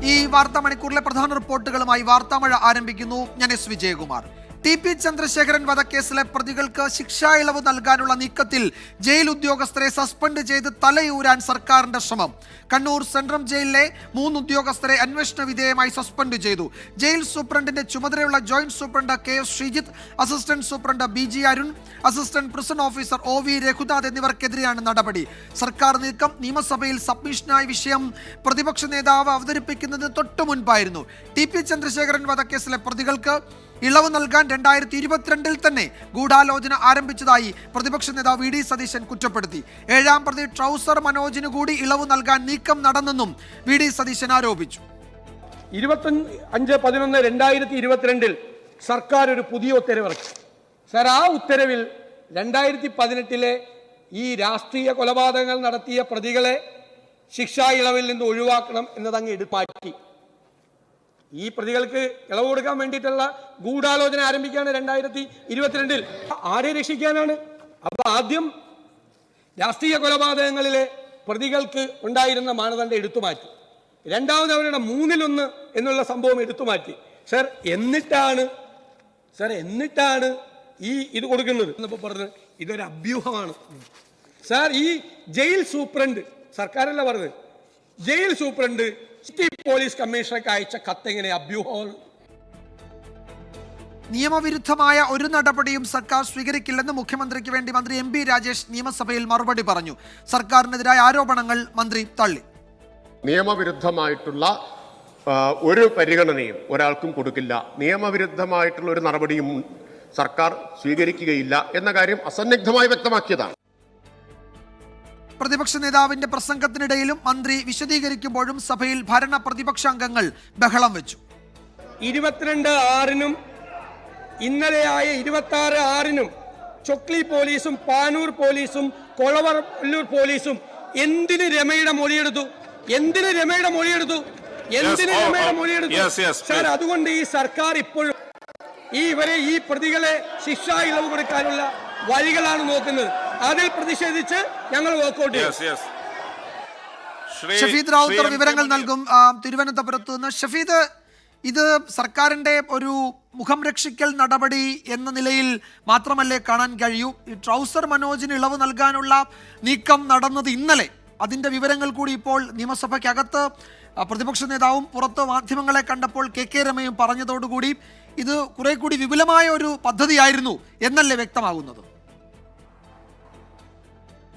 ഈ വാർത്താ മണിക്കൂറിലെ പ്രധാന റിപ്പോർട്ടുകളുമായി വാർത്താമഴ ആരംഭിക്കുന്നു. ഞാൻ എസ് വിജയകുമാർ. TP ചന്ദ്രശേഖരൻ വധക്കേസിലെ പ്രതികൾക്ക് ശിക്ഷാ ഇളവ് നൽകാനുള്ള നീക്കത്തിൽ ജയിൽ ഉദ്യോഗസ്ഥരെ സസ്പെൻഡ് ചെയ്ത് തലയൂരാൻ സർക്കാരിന്റെ ശ്രമം. കണ്ണൂർ സെൻട്രൽ ജയിലിലെ 3 ഉദ്യോഗസ്ഥരെ അന്വേഷണ വിധേയമായി സസ്പെൻഡ് ചെയ്തു. ജയിൽ സൂപ്രണ്ടിന്റെ ചുമതലയുള്ള joint superintendent KS Sreejith, assistant superintendent BG Arun, assistant prison officer OV Raghunath എന്നിവർക്കെതിരെയാണ് നടപടി. സർക്കാർ നീക്കം നിയമസഭയിൽ സബ്മിഷനായ വിഷയം പ്രതിപക്ഷ നേതാവ് അവതരിപ്പിക്കുന്നതിന് തൊട്ടു മുൻപായിരുന്നു. TP ചന്ദ്രശേഖരൻ വധക്കേസിലെ പ്രതികൾക്ക് ഇളവ് നൽകാൻ 2022 തന്നെ ഗൂഢാലോചന ആരംഭിച്ചതായി പ്രതിപക്ഷ നേതാവ് VD സതീശൻ കുറ്റപ്പെടുത്തി. 7ാം പ്രതി ട്രൗസർ മനോജിന് കൂടി ഇളവ് നൽകാൻ നീക്കം നടന്നെന്നും VD സതീശൻ ആരോപിച്ചു. 25/11/2022 സർക്കാർ ഒരു പുതിയ ഉത്തരവിറക്കി. സർ, ആ ഉത്തരവിൽ 2018 ഈ രാഷ്ട്രീയ കൊലപാതകങ്ങൾ നടത്തിയ പ്രതികളെ ശിക്ഷാ ഇളവിൽ നിന്ന് ഒഴിവാക്കണം എന്നതങ്ങ് എടുപ്പാക്കി. ഈ പ്രതികൾക്ക് ഇളവ് കൊടുക്കാൻ വേണ്ടിയിട്ടുള്ള ഗൂഢാലോചന ആരംഭിക്കുകയാണ് 2022. ആരെ രക്ഷിക്കാനാണ്? അപ്പൊ ആദ്യം രാഷ്ട്രീയ കൊലപാതകങ്ങളിലെ പ്രതികൾക്ക് ഉണ്ടായിരുന്ന മാനദണ്ഡം എടുത്തുമാറ്റി. രണ്ടാമത് അവരുടെ 1/3 എന്നുള്ള സംഭവം എടുത്തുമാറ്റി. സർ, എന്നിട്ടാണ് ഈ ഇത് കൊടുക്കുന്നത് എന്നപ്പോൾ പറഞ്ഞത് ഇതൊരു അഭ്യൂഹമാണ്. സാർ, ഈ ജയിൽ സൂപ്രണ്ട്, സർക്കാരല്ല പറഞ്ഞത്, ജയിൽ സൂപ്രണ്ട് പോലീസ് കമ്മീഷണർക്ക് അയച്ച കത്തെങ്ങനെ അഭ്യൂഹം? നിയമവിരുദ്ധമായ ഒരു നടപടിയും സർക്കാർ സ്വീകരിക്കില്ലെന്ന് മുഖ്യമന്ത്രിക്ക് വേണ്ടി മന്ത്രി MB രാജേഷ് നിയമസഭയിൽ മറുപടി പറഞ്ഞു. സർക്കാരിനെതിരായ ആരോപണങ്ങൾ മന്ത്രി തള്ളി. നിയമവിരുദ്ധമായിട്ടുള്ള ഒരു പരിഗണനയും ഒരാൾക്കും കൊടുക്കില്ല, നിയമവിരുദ്ധമായിട്ടുള്ള ഒരു നടപടിയും സർക്കാർ സ്വീകരിക്കുകയില്ല എന്ന കാര്യം അസന്നിഗ്ധമായി വ്യക്തമാക്കിയതാണ്. പ്രതിപക്ഷ നേതാവിന്റെ പ്രസംഗത്തിനിടയിലും മന്ത്രി വിശദീകരിക്കുമ്പോഴും സഭയിൽ ഭരണ പ്രതിപക്ഷ അംഗങ്ങൾ ബഹളം വെച്ചു. 22/6 ഇന്നലെയായ 26/6 ചൊക്ലി പോലീസും പാനൂർ പോലീസും കൊളവല്ലൂർ പോലീസും എന്തിന് രമയുടെ മൊഴിയെടുത്തു? സാർ, അതുകൊണ്ട് ഈ സർക്കാർ ഇപ്പോഴും ഈ പ്രതികളെ ശിക്ഷാ ഇളവ് കൊടുക്കാനുള്ള വഴികളാണ് നോക്കുന്നത്. അതിൽ പ്രതിഷേധിച്ച് ഞങ്ങൾ വോക്കൗട്ട് ചെയ്യും. ഷഫീദ് റാവുത്തർ വിവരങ്ങൾ നൽകും തിരുവനന്തപുരത്ത് നിന്ന്. ഷഫീദ്, ഇത് സർക്കാരിന്റെ ഒരു മുഖം രക്ഷിക്കൽ നടപടി എന്ന നിലയിൽ മാത്രമല്ലേ കാണാൻ കഴിയൂ? ഈ ട്രൗസർ മനോജിന് ഇളവ് നൽകാനുള്ള നീക്കം നടന്നത് ഇന്നലെ, അതിന്റെ വിവരങ്ങൾ കൂടി ഇപ്പോൾ നിയമസഭയ്ക്കകത്ത് പ്രതിപക്ഷ നേതാവും പുറത്ത് മാധ്യമങ്ങളെ കണ്ടപ്പോൾ KK രമയും പറഞ്ഞതോടുകൂടി ഇത് കുറെ കൂടി വിപുലമായ ഒരു പദ്ധതിയായിരുന്നു എന്നല്ലേ വ്യക്തമാകുന്നത്?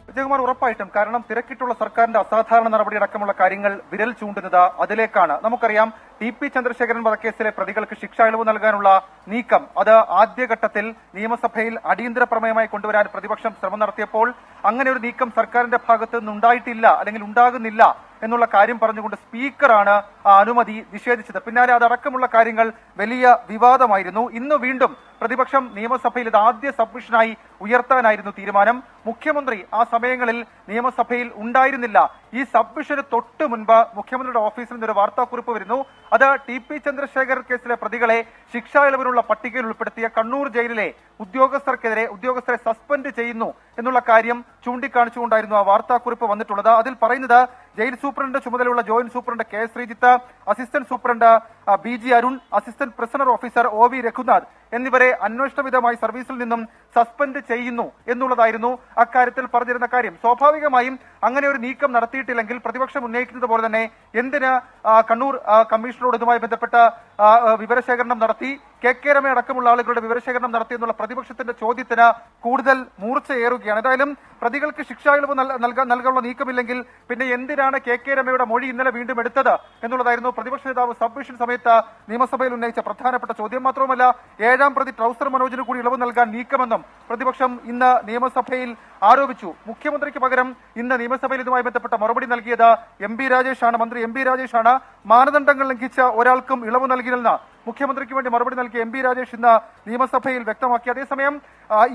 വിജയകുമാർ, ഉറപ്പായിട്ടും. കാരണം തിരക്കിട്ടുള്ള സർക്കാരിന്റെ അസാധാരണ നടപടി അടക്കമുള്ള കാര്യങ്ങൾ വിരൽ ചൂണ്ടുന്നത് അതിലേക്കാണ്. നമുക്കറിയാം, TP ചന്ദ്രശേഖരൻ വധക്കേസിലെ പ്രതികൾക്ക് ശിക്ഷാ ഇളവ് നൽകാനുള്ള നീക്കം അത് ആദ്യഘട്ടത്തിൽ നിയമസഭയിൽ അടിയന്തര പ്രമേയമായി കൊണ്ടുവരാൻ പ്രതിപക്ഷം ശ്രമം നടത്തിയപ്പോൾ അങ്ങനെ ഒരു നീക്കം സർക്കാരിന്റെ ഭാഗത്ത് നിന്നുണ്ടായിട്ടില്ല, അല്ലെങ്കിൽ ഉണ്ടാകുന്നില്ല എന്നുള്ള കാര്യം പറഞ്ഞുകൊണ്ട് സ്പീക്കറാണ് അനുമതി നിഷേധിച്ചത്. പിന്നാലെ അതടക്കമുള്ള കാര്യങ്ങൾ വലിയ വിവാദമായിരുന്നു. ഇന്ന് വീണ്ടും പ്രതിപക്ഷം നിയമസഭയിൽ ഇത് ആദ്യ സബ്മിഷനായി ഉയർത്താനായിരുന്നു തീരുമാനം. മുഖ്യമന്ത്രി ആ സമയങ്ങളിൽ നിയമസഭയിൽ ഉണ്ടായിരുന്നില്ല. ഈ സബ്മിഷന് തൊട്ട് മുൻപ് മുഖ്യമന്ത്രിയുടെ ഓഫീസിൽ നിന്നൊരു വാർത്താക്കുറിപ്പ് വരുന്നു. അത് TP ചന്ദ്രശേഖർ കേസിലെ പ്രതികളെ ശിക്ഷാ ഇളവിനുള്ള പട്ടികയിൽ ഉൾപ്പെടുത്തിയ കണ്ണൂർ ജയിലിലെ ഉദ്യോഗസ്ഥരെ സസ്പെൻഡ് ചെയ്യുന്നു എന്നുള്ള കാര്യം ചൂണ്ടിക്കാണിച്ചുകൊണ്ടായിരുന്നു ആ വാർത്താക്കുറിപ്പ് വന്നിട്ടുള്ളത്. അതിൽ പറയുന്നത് ജയിൽ സൂപ്രണ്ട് ചുമതലയുള്ള joint superintendent KS Sreejith, assistant superintendent BG Arun, assistant prisoner officer OV Raghunath എന്നിവരെ അന്വേഷണവിധമായി സർവീസിൽ നിന്നും സസ്പെൻഡ് ചെയ്യുന്നു എന്നുള്ളതായിരുന്നു അക്കാര്യത്തിൽ പറഞ്ഞിരുന്ന കാര്യം. സ്വാഭാവികമായും അങ്ങനെ ഒരു നീക്കം നടത്തിയിട്ടില്ലെങ്കിൽ പ്രതിപക്ഷം ഉന്നയിക്കുന്നത് പോലെ തന്നെ എന്തിന് കണ്ണൂർ കമ്മീഷണറോട് ഇതുമായി ബന്ധപ്പെട്ട വിവരശേഖരണം നടത്തി, KK രമ അടക്കമുള്ള ആളുകളുടെ വിവരശേഖരണം നടത്തി എന്നുള്ള പ്രതിപക്ഷത്തിന്റെ ചോദ്യത്തിന് കൂടുതൽ മൂർച്ചയേറുകയാണ്. ഏതായാലും പ്രതികൾക്ക് ശിക്ഷാ ഇളവ് നൽകാനുള്ള നീക്കമില്ലെങ്കിൽ പിന്നെ എന്തിനാണ് KK രമയുടെ മൊഴി ഇന്നലെ വീണ്ടും എടുത്തത് എന്നുള്ളതായിരുന്നു പ്രതിപക്ഷ നേതാവ് സബ്മിഷൻ സമയത്ത് നിയമസഭയിൽ ഉന്നയിച്ച പ്രധാനപ്പെട്ട ചോദ്യം. മാത്രവുമല്ല, 7ാം പ്രതി ട്രൗസർ മനോജിന് കൂടി ഇളവ് നൽകാൻ നീക്കമെന്നും പ്രതിപക്ഷം ഇന്ന് നിയമസഭയിൽ ആരോപിച്ചു. മുഖ്യമന്ത്രിക്ക് പകരം ഇന്ന് നിയമസഭയിൽ ഇതുമായി ബന്ധപ്പെട്ട മറുപടി നൽകിയത് മന്ത്രി MB രാജേഷാണ്. മാനദണ്ഡങ്ങൾ ലംഘിച്ച ഒരാൾക്കും ഇളവ് നൽകില്ലെന്ന് മുഖ്യമന്ത്രിക്ക് വേണ്ടി മറുപടി നൽകിയ MB രാജേഷ് ഇന്ന് നിയമസഭയിൽ വ്യക്തമാക്കി. അതേസമയം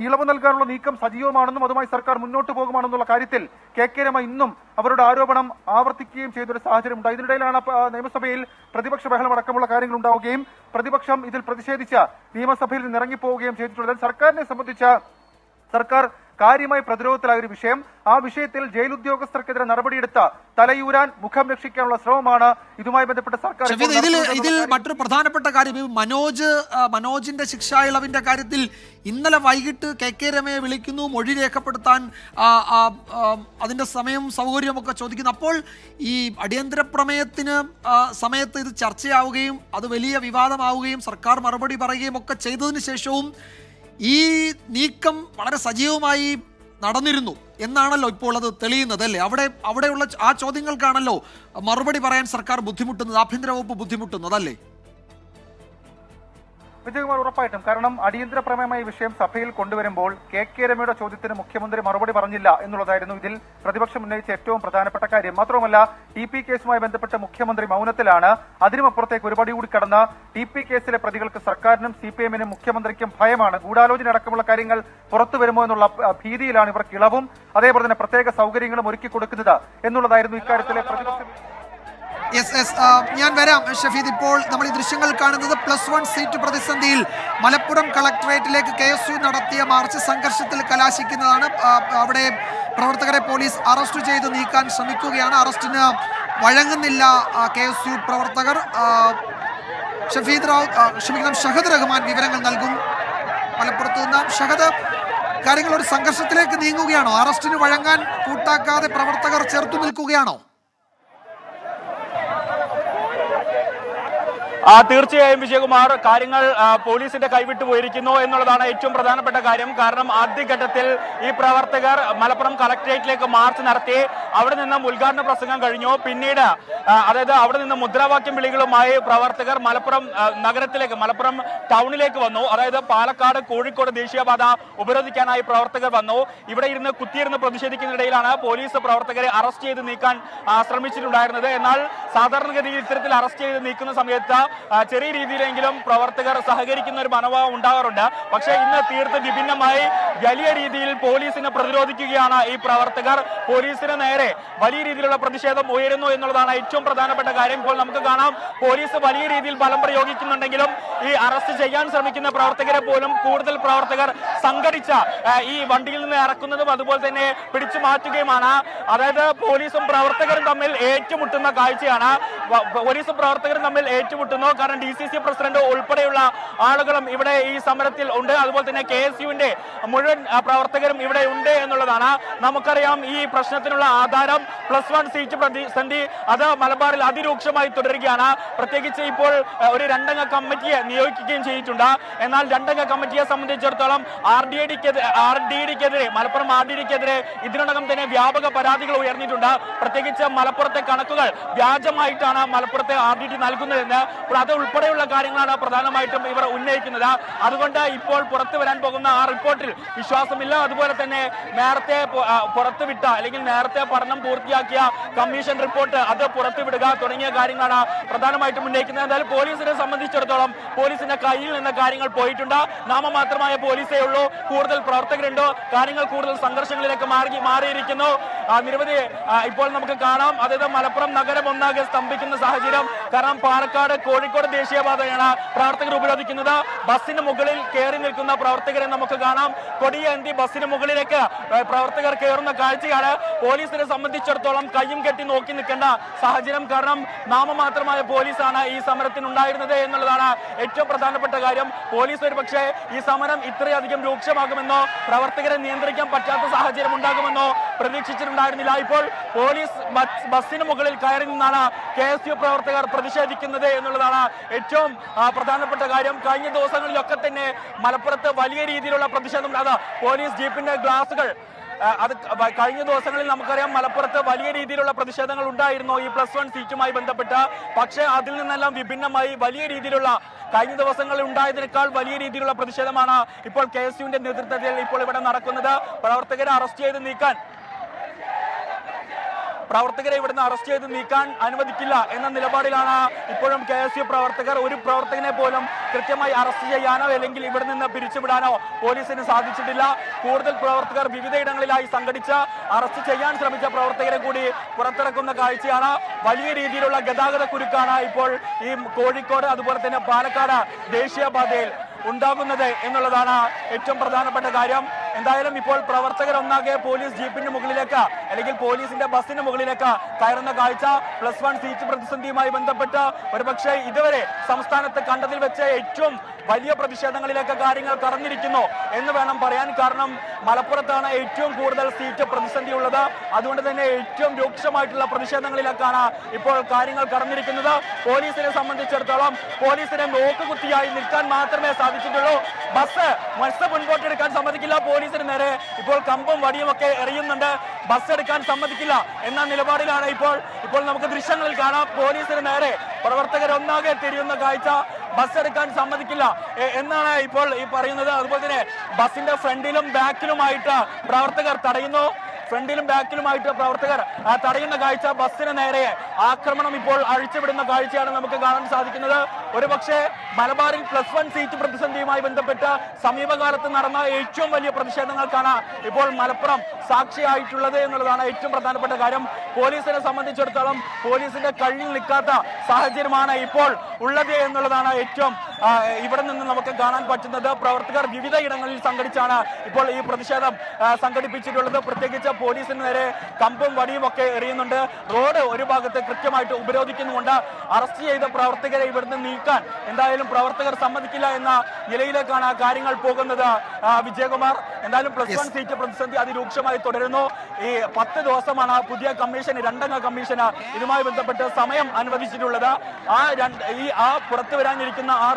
ഇളവ് നൽകാനുള്ള നീക്കം സജീവമാണെന്നും അതുമായി സർക്കാർ മുന്നോട്ട് പോകുമാണെന്നുള്ള കാര്യത്തിൽ KK രമ ഇന്നും അവരുടെ ആരോപണം ആവർത്തിക്കുകയും ചെയ്തൊരു സാഹചര്യം ഉണ്ടായി. ഇതിനിടയിലാണ് നിയമസഭയിൽ പ്രതിപക്ഷ ബഹളം അടക്കമുള്ള കാര്യങ്ങൾ ഉണ്ടാവുകയും പ്രതിപക്ഷം ഇതിൽ പ്രതിഷേധിച്ച് നിയമസഭയിൽ നിന്ന് ഇറങ്ങിപ്പോവുകയും ചെയ്തിട്ടുള്ളത്. സർക്കാരിനെ സംബന്ധിച്ച് സർക്കാർ കാര്യമായി പ്രതിരോധത്തിലായ ഒരു വിഷയം. ആ വിഷയത്തിൽ ജയിൽ ഉദ്യോഗസ്ഥർക്കെതിരെ നടപടിയെടുത്ത് തലയൂരാൻ മുഖം രക്ഷിക്കാനുള്ള ശ്രമമാണ് ഇതുമായി ബന്ധപ്പെട്ട് സർക്കാർ ഇതിൽ മറ്റൊരു പ്രധാനപ്പെട്ട കാര്യം, മനോജിന്റെ ശിക്ഷാ ഇളവിന്റെ കാര്യത്തിൽ ഇന്നലെ വൈകിട്ട് കെ രമയെ വിളിക്കുന്നു, മൊഴി രേഖപ്പെടുത്താൻ അതിന്റെ സമയം സൗകര്യമൊക്കെ ചോദിക്കുന്നു. അപ്പോൾ ഈ അടിയന്തര പ്രമേയത്തിന് സമയത്ത് ഇത് ചർച്ചയാവുകയും അത് വലിയ വിവാദമാവുകയും സർക്കാർ മറുപടി പറയുകയും ഒക്കെ ചെയ്തതിനു ശേഷവും ഈ നീക്കം വളരെ സജീവമായി നടന്നിരുന്നു എന്നാണല്ലോ ഇപ്പോൾ അത് തെളിയുന്നത്, അല്ലേ? അവിടെയുള്ള ആ ചോദ്യങ്ങൾക്കാണല്ലോ മറുപടി പറയാൻ സർക്കാർ ബുദ്ധിമുട്ടുന്നത്, ആഭ്യന്തര വകുപ്പ് ബുദ്ധിമുട്ടുന്നത്, അല്ലേ? വിജയകുമാർ, ഉറപ്പായിട്ടും. കാരണം അടിയന്തര പ്രമേയമായ വിഷയം സഭയിൽ കൊണ്ടുവരുമ്പോൾ കെ രമയുടെ ചോദ്യത്തിന് മുഖ്യമന്ത്രി മറുപടി പറഞ്ഞില്ല എന്നുള്ളതായിരുന്നു ഇതിൽ പ്രതിപക്ഷം ഉന്നയിച്ച ഏറ്റവും പ്രധാനപ്പെട്ട കാര്യം. മാത്രവുമല്ല, TP കേസുമായി ബന്ധപ്പെട്ട് മുഖ്യമന്ത്രി മൗനത്തിലാണ്. അതിനുമപ്പുറത്തേക്ക് ഒരുപടി കൂടി കടന്ന് TP കേസിലെ പ്രതികൾക്ക് സർക്കാരിനും CPM-നും മുഖ്യമന്ത്രിക്കും ഭയമാണ്. ഗൂഢാലോചന അടക്കമുള്ള കാര്യങ്ങൾ പുറത്തു വരുമോ എന്നുള്ള ഭീതിയിലാണ് ഇവർക്ക് ഇളവും അതേപോലെ തന്നെ പ്രത്യേക സൗകര്യങ്ങളും ഒരുക്കി കൊടുക്കുന്നത് എന്നുള്ളതായിരുന്നു ഇക്കാര്യത്തിലെ പ്രതിപക്ഷം. ഞാൻ വരാം ഷഫീദ്. ഇപ്പോൾ നമ്മൾ ഈ ദൃശ്യങ്ങൾ കാണുന്നത് +1 സീറ്റ് പ്രതിസന്ധിയിൽ മലപ്പുറം കളക്ടറേറ്റിലേക്ക് KSU നടത്തിയ മാർച്ച് സംഘർഷത്തിൽ കലാശിക്കുന്നതാണ്. അവിടെ പ്രവർത്തകരെ പോലീസ് അറസ്റ്റ് ചെയ്ത് നീക്കാൻ ശ്രമിക്കുകയാണ്. അറസ്റ്റിന് വഴങ്ങുന്നില്ല KSU പ്രവർത്തകർ. ഷഹദ് റഹ്മാൻ വിവരങ്ങൾ നൽകും മലപ്പുറത്ത് നിന്ന്. ഷഹദ്, കാര്യങ്ങൾ ഒരു സംഘർഷത്തിലേക്ക് നീങ്ങുകയാണോ? അറസ്റ്റിന് വഴങ്ങാൻ കൂട്ടാക്കാതെ പ്രവർത്തകർ ചെറുത്തു നിൽക്കുകയാണോ? തീർച്ചയായും വിജയകുമാർ, കാര്യങ്ങൾ പോലീസിന്റെ കൈവിട്ടു പോയിരിക്കുന്നു എന്നുള്ളതാണ് ഏറ്റവും പ്രധാനപ്പെട്ട കാര്യം. കാരണം ആദ്യഘട്ടത്തിൽ ഈ പ്രവർത്തകർ മലപ്പുറം കളക്ടറേറ്റിലേക്ക് മാർച്ച് നടത്തി. അവിടെ നിന്നും ഉദ്ഘാടന പ്രസംഗം കഴിഞ്ഞു. പിന്നീട് അതായത് അവിടെ നിന്ന് മുദ്രാവാക്യം വിളികളുമായി പ്രവർത്തകർ മലപ്പുറം നഗരത്തിലേക്ക്, മലപ്പുറം ടൗണിലേക്ക് വന്നു. അതായത് പാലക്കാട് കോഴിക്കോട് ദേശീയപാത ഉപരോധിക്കാനായി പ്രവർത്തകർ വന്നു. ഇവിടെ ഇരുന്ന് കുത്തിയിരുന്ന് പ്രതിഷേധിക്കുന്നതിനിടയിലാണ് പോലീസ് പ്രവർത്തകരെ അറസ്റ്റ് ചെയ്ത് നീക്കാൻ ശ്രമിച്ചിട്ടുണ്ടായിരുന്നത്. എന്നാൽ സാധാരണഗതിയിൽ ഇത്തരത്തിൽ അറസ്റ്റ് ചെയ്ത് നീക്കുന്ന സമയത്ത് ചെറിയ രീതിയിലെങ്കിലും പ്രവർത്തകർ സഹകരിക്കുന്ന ഒരു മനോഭാവം ഉണ്ടാകാറുണ്ട്. പക്ഷേ ഇന്ന് തീർത്ത് വിഭിന്നമായി വലിയ രീതിയിൽ പോലീസിനെ പ്രതിരോധിക്കുകയാണ് ഈ പ്രവർത്തകർ. പോലീസിന് നേരെ വലിയ രീതിയിലുള്ള പ്രതിഷേധം ഉയരുന്നു എന്നുള്ളതാണ് ഏറ്റവും പ്രധാനപ്പെട്ട കാര്യം. ഇപ്പോൾ നമുക്ക് കാണാം, പോലീസ് വലിയ രീതിയിൽ ബലം പ്രയോഗിക്കുന്നുണ്ടെങ്കിലും ഈ അറസ്റ്റ് ചെയ്യാൻ ശ്രമിക്കുന്ന പ്രവർത്തകരെ പോലും കൂടുതൽ പ്രവർത്തകർ സംഘടിച്ച ഈ വണ്ടിയിൽ നിന്ന് ഇറക്കുന്നതും അതുപോലെ തന്നെ പിടിച്ചു മാറ്റുകയുമാണ്. അതായത് പോലീസും പ്രവർത്തകരും തമ്മിൽ ഏറ്റുമുട്ടുന്ന കാഴ്ചയാണ്. പോലീസും പ്രവർത്തകരും തമ്മിൽ ഏറ്റുമുട്ടുന്നു. കാരണം DCC പ്രസിഡന്റ് ഉൾപ്പെടെയുള്ള ആളുകളും ഇവിടെ ഈ സമരത്തിൽ ഉണ്ട്. അതുപോലെ തന്നെ KSU-വിന്റെ മുഴുവൻ പ്രവർത്തകരും ഇവിടെ ഉണ്ട് എന്നുള്ളതാണ്. നമുക്കറിയാം, ഈ പ്രശ്നത്തിനുള്ള ആധാരം +1 സീറ്റ് പ്രതിസന്ധി അത് മലബാറിൽ അതിരൂക്ഷമായി തുടരുകയാണ്. പ്രത്യേകിച്ച് ഇപ്പോൾ ഒരു 2 അംഗ കമ്മിറ്റിയെ നിയോഗിക്കുകയും ചെയ്തിട്ടുണ്ട്. എന്നാൽ 2 അംഗ കമ്മിറ്റിയെ സംബന്ധിച്ചിടത്തോളം മലപ്പുറം RDDക്കെതിരെ ഇതിനോടകം തന്നെ വ്യാപക പരാതികൾ ഉയർന്നിട്ടുണ്ട്. പ്രത്യേകിച്ച് മലപ്പുറത്തെ കണക്കുകൾ വ്യാജമായിട്ടാണ് മലപ്പുറത്തെ RDD നൽകുന്നതെന്ന്, അത് ഉൾപ്പെടെയുള്ള കാര്യങ്ങളാണ് പ്രധാനമായിട്ടും ഇവർ ഉന്നയിക്കുന്നത്. അതുകൊണ്ട് ഇപ്പോൾ പുറത്തു വരാൻ പോകുന്ന ആ റിപ്പോർട്ടിൽ വിശ്വാസമില്ല. അതുപോലെ തന്നെ നേരത്തെ പുറത്തുവിട്ട അല്ലെങ്കിൽ നേരത്തെ പഠനം പൂർത്തിയാക്കിയ കമ്മീഷൻ റിപ്പോർട്ട് അത് പുറത്തുവിടുക തുടങ്ങിയ കാര്യങ്ങളാണ് പ്രധാനമായിട്ടും ഉന്നയിക്കുന്നത്. എന്തായാലും പോലീസിനെ സംബന്ധിച്ചിടത്തോളം പോലീസിന്റെ കയ്യിൽ നിന്ന് കാര്യങ്ങൾ പോയിട്ടുണ്ട്. നാമമാത്രമായ പോലീസേ ഉള്ളൂ. കൂടുതൽ പ്രവർത്തകരുണ്ടോ, കാര്യങ്ങൾ കൂടുതൽ സംഘർഷങ്ങളിലേക്ക് മാറിയിരിക്കുന്നു. നിരവധി ഇപ്പോൾ നമുക്ക് കാണാം, അതായത് മലപ്പുറം നഗരം ഒന്നാകെ സ്തംഭിക്കുന്ന സാഹചര്യം. കാരണം പാലക്കാട് കോഴിക്കോട് ദേശീയപാതയാണ് പ്രവർത്തകർ ഉപരോധിക്കുന്നത്. ബസ്സിന് മുകളിൽ കയറി നിൽക്കുന്ന പ്രവർത്തകരെ നമുക്ക് കാണാം. കൊടിയേന്തി ബസ്സിന് മുകളിലേക്ക് പ്രവർത്തകർ കയറുന്ന കാഴ്ചയാണ്. പോലീസിനെ സംബന്ധിച്ചിടത്തോളം കയ്യും കെട്ടി നോക്കി നിൽക്കേണ്ട സാഹചര്യം. കാരണം നാമമാത്രമായ പോലീസാണ് ഈ സമരത്തിനുണ്ടായിരുന്നത് എന്നുള്ളതാണ് ഏറ്റവും പ്രധാനപ്പെട്ട കാര്യം. പോലീസ് ഒരു പക്ഷേ ഈ സമരം ഇത്രയധികം രൂക്ഷമാകുമെന്നോ പ്രവർത്തകരെ നിയന്ത്രിക്കാൻ പറ്റാത്ത സാഹചര്യം ഉണ്ടാകുമെന്നോ പ്രതീക്ഷിച്ചിട്ടുണ്ടായിരുന്നില്ല. ഇപ്പോൾ പോലീസ് ബസ്സിന് മുകളിൽ കയറി നിന്നാണ് KSU പ്രവർത്തകർ പ്രതിഷേധിക്കുന്നത് എന്നുള്ളതാണ് ഏറ്റവും പ്രധാനപ്പെട്ട കാര്യം. കഴിഞ്ഞ ദിവസങ്ങളിലൊക്കെ തന്നെ മലപ്പുറത്ത് വലിയ രീതിയിലുള്ള പ്രതിഷേധം, അത് പോലീസ് ജീപ്പിന്റെ ഗ്ലാസുകൾ, അത് കഴിഞ്ഞ ദിവസങ്ങളിൽ നമുക്കറിയാം മലപ്പുറത്ത് വലിയ രീതിയിലുള്ള പ്രതിഷേധങ്ങൾ ഉണ്ടായിരുന്നു ഈ +1 സീറ്റുമായി ബന്ധപ്പെട്ട്. പക്ഷേ അതിൽ നിന്നെല്ലാം വിഭിന്നമായി വലിയ രീതിയിലുള്ള കഴിഞ്ഞ ദിവസങ്ങളിൽ ഉണ്ടായതിനേക്കാൾ വലിയ രീതിയിലുള്ള പ്രതിഷേധമാണ് ഇപ്പോൾ KSU-വിന്റെ നേതൃത്വത്തിൽ ഇപ്പോൾ ഇവിടെ നടക്കുന്നത്. പ്രവർത്തകരെ ഇവിടുന്ന് അറസ്റ്റ് ചെയ്ത് നീക്കാൻ അനുവദിക്കില്ല എന്ന നിലപാടിലാണ് ഇപ്പോഴും KSU പ്രവർത്തകർ. ഒരു പ്രവർത്തകനെ പോലും കൃത്യമായി അറസ്റ്റ് ചെയ്യാനോ അല്ലെങ്കിൽ ഇവിടെ നിന്ന് പിരിച്ചുവിടാനോ പോലീസിന് സാധിച്ചിട്ടില്ല. കൂടുതൽ പ്രവർത്തകർ വിവിധയിടങ്ങളിലായി സംഘടിച്ച് അറസ്റ്റ് ചെയ്യാൻ ശ്രമിച്ച പ്രവർത്തകരെ കൂടി പുറത്തിറക്കുന്ന കാഴ്ചയാണ്. വലിയ രീതിയിലുള്ള ഗതാഗത കുരുക്കാണ് ഇപ്പോൾ ഈ കോഴിക്കോട് അതുപോലെ തന്നെ പാലക്കാട് ദേശീയപാതയിൽ ഉണ്ടാകുന്നത് എന്നുള്ളതാണ് ഏറ്റവും പ്രധാനപ്പെട്ട കാര്യം. എന്തായാലും ഇപ്പോൾ പ്രവർത്തകർ ഒന്നാകെ പോലീസ് ജീപ്പിന്റെ മുകളിലേക്ക് അല്ലെങ്കിൽ പോലീസിന്റെ ബസിന്റെ മുകളിലേക്ക് കയറുന്ന കാഴ്ച +1 സീറ്റ് പ്രതിസന്ധിയുമായി ബന്ധപ്പെട്ട് ഒരുപക്ഷെ ഇതുവരെ സംസ്ഥാനത്ത് കണ്ടതിൽ വെച്ച് ഏറ്റവും വലിയ പ്രതിഷേധങ്ങളിലേക്ക് കാര്യങ്ങൾ കടന്നിരിക്കുന്നു എന്ന് വേണം പറയാൻ. കാരണം മലപ്പുറത്താണ് ഏറ്റവും കൂടുതൽ സീറ്റ് പ്രതിസന്ധി ഉള്ളത്. അതുകൊണ്ട് തന്നെ ഏറ്റവും രൂക്ഷമായിട്ടുള്ള പ്രതിഷേധങ്ങളിലേക്കാണ് ഇപ്പോൾ കാര്യങ്ങൾ കടന്നിരിക്കുന്നത്. പോലീസിനെ സംബന്ധിച്ചിടത്തോളം പോലീസിനെ നോക്കുകുത്തിയായി നിൽക്കാൻ മാത്രമേ സാധിച്ചിട്ടുള്ളൂ. ബസ് മുൻപോട്ടെടുക്കാൻ സമ്മതിക്കില്ല. പോലീസിന് നേരെ ഇപ്പോൾ കമ്പും വടിയും ഒക്കെ എറിയുന്നുണ്ട്. ബസ് എടുക്കാൻ സമ്മതിക്കില്ല എന്ന നിലപാടിലാണ് ഇപ്പോൾ നമുക്ക് ദൃശ്യങ്ങളിൽ കാണാം. പോലീസിന് നേരെ പ്രവർത്തകരൊന്നാകെ തിരിയുന്ന കാഴ്ച. ബസ് എടുക്കാൻ സമ്മതിക്കില്ല എന്നാണ് ഇപ്പോൾ ഈ പറയുന്നത്. അതുപോലെ തന്നെ ബസിന്റെ ഫ്രണ്ടിലും ബാക്കിലുമായിട്ട് പ്രവർത്തകർ തടയുന്നു. ഫ്രണ്ടിലും ബാക്കിലുമായിട്ട് പ്രവർത്തകർ തടയുന്ന കാഴ്ച. ബസ്സിന് നേരെ ആക്രമണം ഇപ്പോൾ അഴിച്ചുവിടുന്ന കാഴ്ചയാണ് നമുക്ക് കാണാൻ സാധിക്കുന്നത്. ഒരുപക്ഷെ മലബാറിൽ +1 സീറ്റ് പ്രതിസന്ധിയുമായി ബന്ധപ്പെട്ട് സമീപകാലത്ത് നടന്ന ഏറ്റവും വലിയ പ്രതിഷേധങ്ങൾക്കാണ് ഇപ്പോൾ മലപ്പുറം സാക്ഷിയായിട്ടുള്ളത് എന്നുള്ളതാണ് ഏറ്റവും പ്രധാനപ്പെട്ട കാര്യം. പോലീസിനെ സംബന്ധിച്ചിടത്തോളം പോലീസിന്റെ കയ്യിൽ നിൽക്കാത്ത സാഹചര്യമാണ് ഇപ്പോൾ ഉള്ളത് എന്നുള്ളതാണ് ഏറ്റവും ഇവിടെ നിന്ന് നമുക്ക് കാണാൻ പറ്റുന്നത്. പ്രവർത്തകർ വിവിധ ഇടങ്ങളിൽ സംഘടിച്ചാണ് ഇപ്പോൾ ഈ പ്രതിഷേധം സംഘടിപ്പിച്ചിട്ടുള്ളത്. പ്രത്യേകിച്ച് പോലീസിന് നേരെ കമ്പും വടിയും ഒക്കെ എറിയുന്നുണ്ട്. റോഡ് ഒരു ഭാഗത്ത് കൃത്യമായിട്ട് ഉപരോധിക്കുന്നുണ്ട്. അറസ്റ്റ് ചെയ്ത പ്രവർത്തകരെ ഇവിടുന്ന് നീക്കാൻ എന്തായാലും പ്രവർത്തകർ സമ്മതിക്കില്ല എന്ന നിലയിലേക്കാണ് കാര്യങ്ങൾ പോകുന്നത്. വിജയകുമാർ, എന്തായാലും +1 സീറ്റ് പ്രതിസന്ധി അതിരൂക്ഷമായി തുടരുന്നു. ഈ 10 ദിവസമാണ് പുതിയ കമ്മീഷൻ, 2 അംഗ കമ്മീഷന് ഇതുമായി ബന്ധപ്പെട്ട് സമയം അനുവദിച്ചിട്ടുള്ളത്. ആ പുറത്തു വരാനിരിക്കുന്ന ആ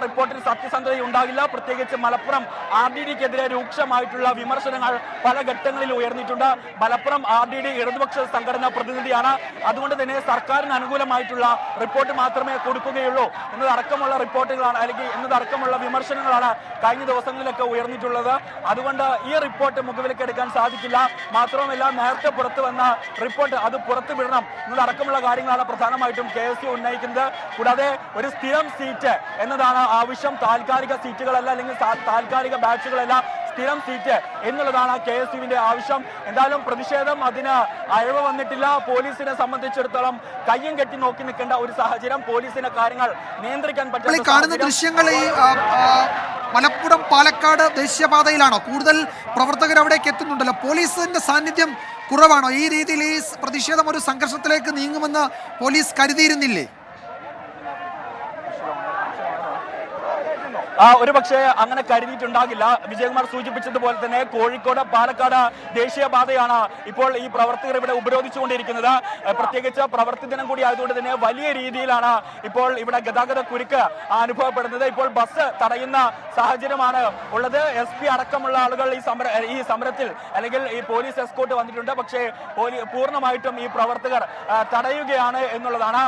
റിപ്പോർട്ടിൽ സത്യസന്ധത ഉണ്ടാകില്ല. പ്രത്യേകിച്ച് മലപ്പുറം RDDക്കെതിരെ രൂക്ഷമായിട്ടുള്ള വിമർശനങ്ങൾ പല ഘട്ടങ്ങളിൽ ഉയർന്നിട്ടുണ്ട്. മലപ്പുറം RDD ഇടതുപക്ഷ സംഘടനാ പ്രതിനിധിയാണ്. അതുകൊണ്ട് തന്നെ സർക്കാരിന് അനുകൂലമായിട്ടുള്ള റിപ്പോർട്ട് മാത്രമേ കൊടുക്കുകയുള്ളൂ എന്നതടക്കമുള്ള റിപ്പോർട്ടുകളാണ് അല്ലെങ്കിൽ എന്നതടക്കമുള്ള വിമർശനങ്ങളാണ് കഴിഞ്ഞ ദിവസങ്ങളിലൊക്കെ ഉയർന്നിട്ടുള്ളത്. അതുകൊണ്ട് ഈ റിപ്പോർട്ട് മുഖവിലേക്ക് എടുക്കാൻ സാധിക്കില്ല. മാത്രവുമല്ല, നേരത്തെ പുറത്തു വന്ന റിപ്പോർട്ട് അത് പുറത്തുവിടണം എന്നതടക്കമുള്ള കാര്യങ്ങളാണ് പ്രധാനമായിട്ടും KSU ഉന്നയിക്കുന്നത്. കൂടാതെ ഒരു സ്ഥിരം സീറ്റ് എന്നതാണ് ആവശ്യം. താൽക്കാലിക സീറ്റുകളല്ല അല്ലെങ്കിൽ താൽക്കാലിക ബാച്ചുകളല്ല, സ്ഥിരം സീറ്റ് എന്നുള്ളതാണ് KSUവിന്റെ ആവശ്യം. എന്തായാലും പ്രതിഷേധം അതിന് അയവ് വന്നിട്ടില്ല. പോലീസിനെ സംബന്ധിച്ചിടത്തോളം കയ്യും കെട്ടി നോക്കി നിൽക്കേണ്ട ഒരു സാഹചര്യം. പോലീസിന് കാര്യങ്ങൾ നിയന്ത്രിക്കാൻ പറ്റുന്ന കാണുന്ന ദൃശ്യങ്ങൾ ഈ മലപ്പുറം പാലക്കാട് ദേശീയപാതയിലാണോ? കൂടുതൽ പ്രവർത്തകർ അവിടേക്ക് എത്തുന്നുണ്ടല്ലോ. പോലീസിന്റെ സാന്നിധ്യം കുറവാണോ? ഈ രീതിയിൽ ഈ പ്രതിഷേധം ഒരു സംഘർഷത്തിലേക്ക് നീങ്ങുമെന്ന് പോലീസ് കരുതിയിരുന്നില്ലേ? ഒരുപക്ഷെ അങ്ങനെ കരുതിയിട്ടുണ്ടാകില്ല. വിജയകുമാർ സൂചിപ്പിച്ചതുപോലെ തന്നെ കോഴിക്കോട് പാലക്കാട് ദേശീയപാതയാണ് ഇപ്പോൾ ഈ പ്രവർത്തകർ ഇവിടെ ഉപരോധിച്ചുകൊണ്ടിരിക്കുന്നത്. പ്രത്യേകിച്ച് പ്രവൃത്തി ദിനം കൂടി ആയതുകൊണ്ട് തന്നെ വലിയ രീതിയിലാണ് ഇപ്പോൾ ഇവിടെ ഗതാഗത കുരുക്ക് അനുഭവപ്പെടുന്നത്. ഇപ്പോൾ ബസ് തടയുന്ന സാഹചര്യമാണ് ഉള്ളത്. SP അടക്കമുള്ള ആളുകൾ ഈ സമരത്തിൽ അല്ലെങ്കിൽ ഈ പോലീസ് എസ്കോർട്ട് വന്നിട്ടുണ്ട്. പക്ഷേ പൂർണ്ണമായിട്ടും ഈ പ്രവർത്തകർ തടയുകയാണ് എന്നുള്ളതാണ്.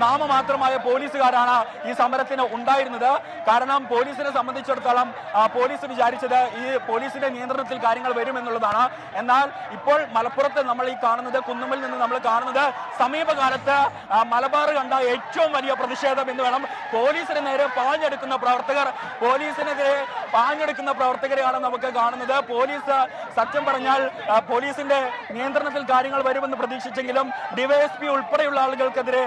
നാമമാത്രമായ പോലീസുകാരാണ് ഈ സമരത്തിന് ഉണ്ടായിരുന്നത്. കാരണം പോലീസിനെ സംബന്ധിച്ചിടത്തോളം പോലീസ് വിചാരിച്ചത് ഈ പോലീസിന്റെ നിയന്ത്രണത്തിൽ കാര്യങ്ങൾ വരുമെന്നുള്ളതാണ്. എന്നാൽ ഇപ്പോൾ മലപ്പുറത്ത് നമ്മൾ ഈ കാണുന്നത്, കുന്നുമ്മൽ നിന്ന് നമ്മൾ കാണുന്നത് സമീപകാലത്ത് മലബാർ കണ്ട ഏറ്റവും വലിയ പ്രതിഷേധം എന്ന് വേണം. പോലീസിന് നേരെ പാഞ്ഞെടുക്കുന്ന പ്രവർത്തകരെയാണ് നമുക്ക് കാണുന്നത്. പോലീസ് സത്യം പറഞ്ഞാൽ പോലീസിന്റെ നിയന്ത്രണത്തിൽ കാര്യങ്ങൾ വരുമെന്ന് പ്രതീക്ഷിച്ചെങ്കിലും DYSP ഉൾപ്പെടെയുള്ള ആളുകൾക്കെതിരെ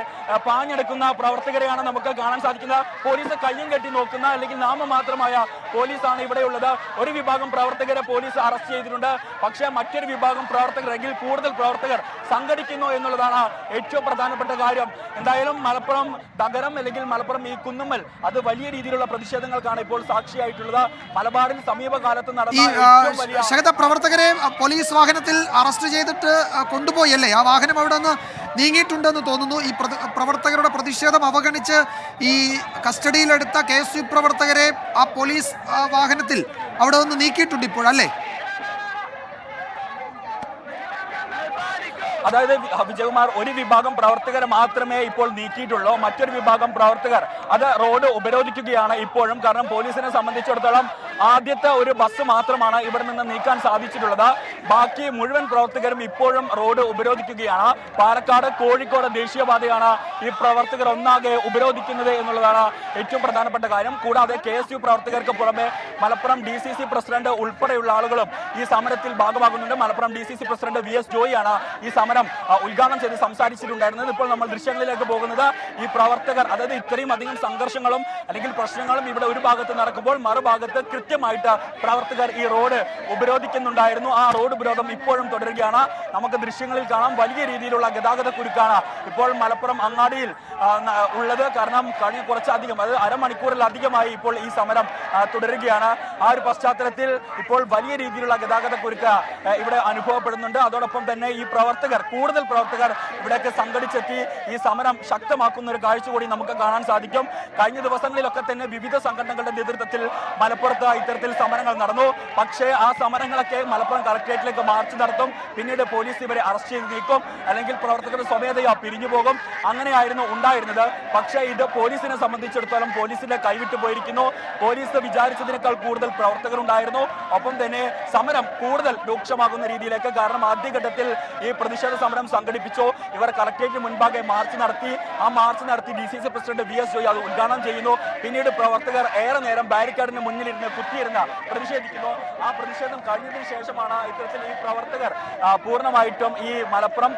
പാഞ്ഞെടുക്കുന്ന പ്രവർത്തകരെയാണ് നമുക്ക് കാണാൻ സാധിക്കുന്നത്. പോലീസ് കയ്യും കെട്ടി നോക്കുന്ന അല്ലെങ്കിൽ നാമമാത്രമായ പോലീസാണ് ഇവിടെയുള്ളത്. ഒരു വിഭാഗം പ്രവർത്തകരെ പോലീസ് അറസ്റ്റ് ചെയ്തിട്ടുണ്ട്. പക്ഷേ മറ്റൊരു വിഭാഗം പ്രവർത്തകർ അല്ലെങ്കിൽ കൂടുതൽ പ്രവർത്തകർ സംഘടിക്കുന്നു എന്നുള്ളതാണ് ഏറ്റവും പ്രധാനപ്പെട്ട കാര്യം. എന്തായാലും മലപ്പുറം നഗരം അല്ലെങ്കിൽ മലപ്പുറം ഈ കുന്നുമ്മൽ അത് വലിയ രീതിയിലുള്ള പ്രതിഷേധങ്ങൾക്കാണ് ഇപ്പോൾ സാക്ഷിയായിട്ടുള്ളത്. മലബാറിൽ സമീപകാലത്ത് നടന്ന പ്രവർത്തകരെ പോലീസ് വാഹനത്തിൽ അറസ്റ്റ് ചെയ്തിട്ട് കൊണ്ടുപോയി അല്ലേ? ആ വാഹനം അവിടെ നിന്ന് നീങ്ങിയിട്ടുണ്ടെന്ന് തോന്നുന്നു. ഈ പ്രവർത്തകരുടെ പ്രതിഷേധം അവഗണിച്ച് ഈ കസ്റ്റഡിയിലെടുത്ത KSU പ്രവർത്തകരെ ആ പോലീസ് വാഹനത്തിൽ അവിടെ നിന്ന് നീക്കിയിട്ടുണ്ട് ഇപ്പോഴല്ലേ? അതായത് വിജയകുമാർ, ഒരു വിഭാഗം പ്രവർത്തകരെ മാത്രമേ ഇപ്പോൾ നീക്കിയിട്ടുള്ളൂ. മറ്റൊരു വിഭാഗം പ്രവർത്തകർ അത് റോഡ് ഉപരോധിക്കുകയാണ് ഇപ്പോഴും. കാരണം പോലീസിനെ സംബന്ധിച്ചിടത്തോളം ആദ്യത്തെ ഒരു ബസ് മാത്രമാണ് ഇവിടെ നിന്ന് നീക്കാൻ സാധിച്ചിട്ടുള്ളത്. ബാക്കി മുഴുവൻ പ്രവർത്തകരും ഇപ്പോഴും റോഡ് ഉപരോധിക്കുകയാണ്. പാലക്കാട് കോഴിക്കോട് ദേശീയപാതയാണ് ഈ പ്രവർത്തകർ ഒന്നാകെ ഉപരോധിക്കുന്നത് എന്നുള്ളതാണ് ഏറ്റവും പ്രധാനപ്പെട്ട കാര്യം. കൂടാതെ KSU പ്രവർത്തകർക്ക് പുറമെ മലപ്പുറം DCC പ്രസിഡന്റ് ഉൾപ്പെടെയുള്ള ആളുകളും ഈ സമരത്തിൽ ഭാഗമാകുന്നുണ്ട്. മലപ്പുറം DCC പ്രസിഡന്റ് VS ജോയിയാണ് ഈ സമരം ഉദ്ഘാടനം ചെയ്ത് സംസാരിച്ചിട്ടുണ്ടായിരുന്നത്. ഇപ്പോൾ നമ്മൾ ദൃശ്യങ്ങളിലേക്ക് പോകുന്നത് ഈ പ്രവർത്തകർ, അതായത് ഇത്രയും അധികം സംഘർഷങ്ങളും അല്ലെങ്കിൽ പ്രശ്നങ്ങളും ഇവിടെ ഒരു ഭാഗത്ത് നടക്കുമ്പോൾ മറുഭാഗത്ത് കൃത്യമായിട്ട് പ്രവർത്തകർ ഈ റോഡ് ഉപരോധിക്കുന്നുണ്ടായിരുന്നു. ആ റോഡ് ഉപരോധം ഇപ്പോഴും തുടരുകയാണ്. നമുക്ക് ദൃശ്യങ്ങളിൽ കാണാം വലിയ രീതിയിലുള്ള ഗതാഗത കുരുക്കാണ് ഇപ്പോൾ മലപ്പുറം അങ്ങാടിയിൽ ഉള്ളത്. കാരണം കഴിഞ്ഞ കുറച്ചധികം, അതായത് അരമണിക്കൂറിലധികമായി ഇപ്പോൾ ഈ സമരം തുടരുകയാണ്. ആ ഒരു പശ്ചാത്തലത്തിൽ ഇപ്പോൾ വലിയ രീതിയിലുള്ള ഗതാഗത കുരുക്ക് ഇവിടെ അനുഭവപ്പെടുന്നുണ്ട്. അതോടൊപ്പം തന്നെ ഈ പ്രവർത്തകർ, കൂടുതൽ പ്രവർത്തകർ ഇവിടേക്ക് സംഘടിച്ചെത്തി ഈ സമരം ശക്തമാക്കുന്ന ഒരു കാഴ്ച കൂടി നമുക്ക് കാണാൻ സാധിക്കും. കഴിഞ്ഞ ദിവസങ്ങളിലൊക്കെ തന്നെ വിവിധ സംഘടനകളുടെ നേതൃത്വത്തിൽ മലപ്പുറത്ത് ഇത്തരത്തിൽ സമരങ്ങൾ നടന്നു. പക്ഷേ ആ സമരങ്ങളൊക്കെ മലപ്പുറം കളക്ടറേറ്റിലേക്ക് മാർച്ച് നടത്തും, പിന്നീട് പോലീസ് ഇവരെ അറസ്റ്റ് ചെയ്ത് നീക്കും, അല്ലെങ്കിൽ പ്രവർത്തകർ സ്വമേധയാ പിരിഞ്ഞു പോകും. അങ്ങനെയായിരുന്നു ഉണ്ടായിരുന്നത്. പക്ഷേ ഇത് പോലീസിനെ സംബന്ധിച്ചിടത്തോളം പോലീസിന്റെ കൈവിട്ടു പോയിരിക്കുന്നു. പോലീസ് വിചാരിച്ചതിനേക്കാൾ കൂടുതൽ പ്രവർത്തകർ ഉണ്ടായിരുന്നു. ഒപ്പം തന്നെ സമരം കൂടുതൽ രൂക്ഷമാകുന്ന രീതിയിലേക്ക്, കാരണം ആദ്യഘട്ടത്തിൽ ഈ പ്രതിഷേധ സമരം സംഘടിപ്പിച്ചു. ഇവർ കളക്ടറേറ്റിന് മുൻപാകെ മാർച്ച് നടത്തി. ആ മാർച്ച് നടത്തി DCC പ്രസിഡന്റ് VS ജോയി അത് ഉദ്ഘാടനം ചെയ്യുന്നു. പിന്നീട് പ്രവർത്തകർ ഏറെ നേരം ബാരിക്കേഡിന് മുന്നിലിരുന്ന് കുത്തിയിരുന്ന് പ്രതിഷേധിക്കുന്നു. ആ പ്രതിഷേധം കഴിഞ്ഞതിന് ശേഷമാണ് ഇത്തരത്തിൽ ഈ പ്രവർത്തകർ പൂർണ്ണമായിട്ടും ഈ മലപ്പുറം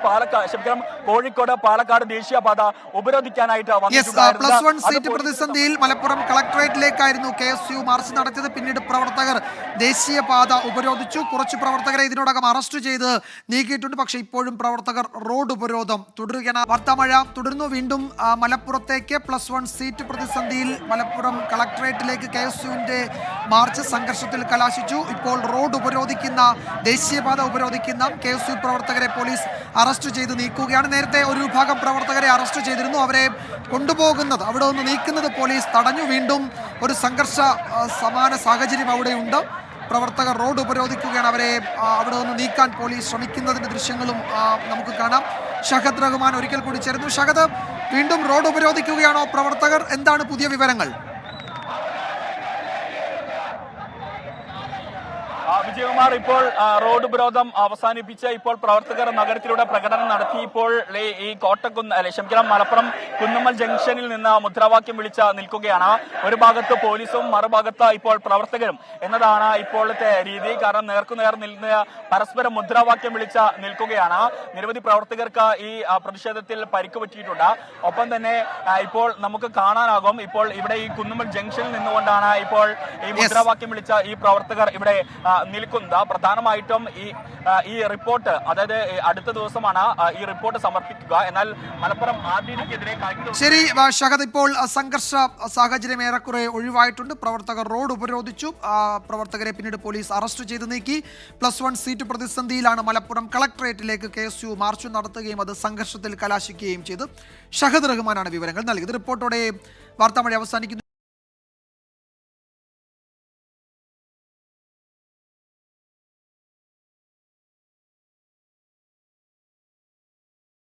കോഴിക്കോട് പാലക്കാട് ദേശീയപാത ഉപരോധിക്കാനായിട്ട് +1 സീറ്റ് പ്രതിസന്ധിയിൽ മലപ്പുറം കളക്ടറേറ്റിലേക്കായിരുന്നു KSU മാർച്ച് നടത്തിയത്. പിന്നീട് പ്രവർത്തകർ ദേശീയപാത ഉപരോധിച്ചു. കുറച്ച് പ്രവർത്തകരെ ഇതിനോടകം അറസ്റ്റ് ചെയ്ത് നീക്കിയിട്ടുണ്ട്. പക്ഷേ ഇപ്പോഴും പ്രവർത്തകർ റോഡ് ഉപരോധം തുടരുകയാണ്. വാർത്താമഴ തുടരുന്നു. വീണ്ടും മലപ്പുറത്തേക്ക് +1 സീറ്റ് പ്രതിസന്ധിയിൽ മലപ്പുറം കളക്ടറേറ്റിലേക്ക് KSUവിന്റെ മാർച്ച് സംഘർഷത്തിൽ കലാശിച്ചു. ഇപ്പോൾ റോഡ് ഉപരോധിക്കുന്ന, ദേശീയപാത ഉപരോധിക്കുന്ന KSU പ്രവർത്തകരെ പോലീസ് അറസ്റ്റ് ചെയ്ത് നീക്കുകയാണ്. നേരത്തെ ഒരു വിഭാഗം പ്രവർത്തകരെ അറസ്റ്റ് ചെയ്തിരുന്നു. അവരെ കൊണ്ടുപോകുന്നത്, അവിടെ നിന്ന് നീക്കുന്നത് പോലീസ് തടഞ്ഞു. വീണ്ടും ഒരു സംഘർഷ സമാന സാഹചര്യം അവിടെയുണ്ട്. പ്രവർത്തകർ റോഡ് ഉപരോധിക്കുകയാണ്. അവരെ അവിടെ നിന്ന് നീക്കാൻ പോലീസ് ശ്രമിക്കുന്നതിന്റെ ദൃശ്യങ്ങളും നമുക്ക് കാണാം. ഷഹദ് റഹ്മാൻ ഒരിക്കൽ കൂടി ചേരുന്നു. ഷഹദ്, വീണ്ടും റോഡ് ഉപരോധിക്കുകയാണോ പ്രവർത്തകർ? എന്താണ് പുതിയ വിവരങ്ങൾ? വിജയകുമാർ, ഇപ്പോൾ റോഡ് ഉപരോധം അവസാനിപ്പിച്ച് ഇപ്പോൾ പ്രവർത്തകർ നഗരത്തിലൂടെ പ്രകടനം നടത്തി. ഇപ്പോൾ ഈ മലപ്പുറം കുന്നുമ്മൽ ജംഗ്ഷനിൽ നിന്ന് മുദ്രാവാക്യം വിളിച്ച് നിൽക്കുകയാണ്. ഒരു ഭാഗത്ത് പോലീസും മറുഭാഗത്ത് ഇപ്പോൾ പ്രവർത്തകരും എന്നതാണ് ഇപ്പോഴത്തെ രീതി. കാരണം നേർക്കുനേർ നിന്ന് പരസ്പരം മുദ്രാവാക്യം വിളിച്ച് നിൽക്കുകയാണ്. നിരവധി പ്രവർത്തകർക്ക് ഈ പ്രതിഷേധത്തിൽ പരിക്ക് പറ്റിയിട്ടുണ്ട്. ഒപ്പം തന്നെ ഇപ്പോൾ നമുക്ക് കാണാനാകും, ഇപ്പോൾ ഇവിടെ ഈ കുന്നുമ്മൽ ജംഗ്ഷനിൽ നിന്നുകൊണ്ടാണ് ഇപ്പോൾ ഈ മുദ്രാവാക്യം വിളിച്ച ഈ പ്രവർത്തകർ ഇവിടെ നിൽക്കുന്നത്. പ്രധാനമായിട്ടും ഈ റിപ്പോർട്ട്, അതായത് അടുത്ത ദിവസമാണ് ഈ റിപ്പോർട്ട് സമർപ്പിക്കുക. എന്നാൽ മലപ്പുറം RDDക്കെതിരെ ശരി ഷഹദ്, ഇപ്പോൾ സംഘർഷ സാഹചര്യം ഏറെക്കുറെ ഒഴിവായിട്ടുണ്ട്. പ്രവർത്തകർ റോഡ് ഉപരോധിച്ചു. പ്രവർത്തകരെ പിന്നീട് പോലീസ് അറസ്റ്റ് ചെയ്ത് നീക്കി. +1 സീറ്റ് പ്രതിസന്ധിയിലാണ് മലപ്പുറം കളക്ടറേറ്റിലേക്ക് KSU മാർച്ച് നടത്തുകയും അത് സംഘർഷത്തിൽ കലാശിക്കുകയും ചെയ്തു. ഷഹദ് റഹ്മാനാണ് വിവരങ്ങൾ നൽകിയത്. റിപ്പോർട്ടോടെ വാർത്താമഴ അവസാനിക്കുന്നു.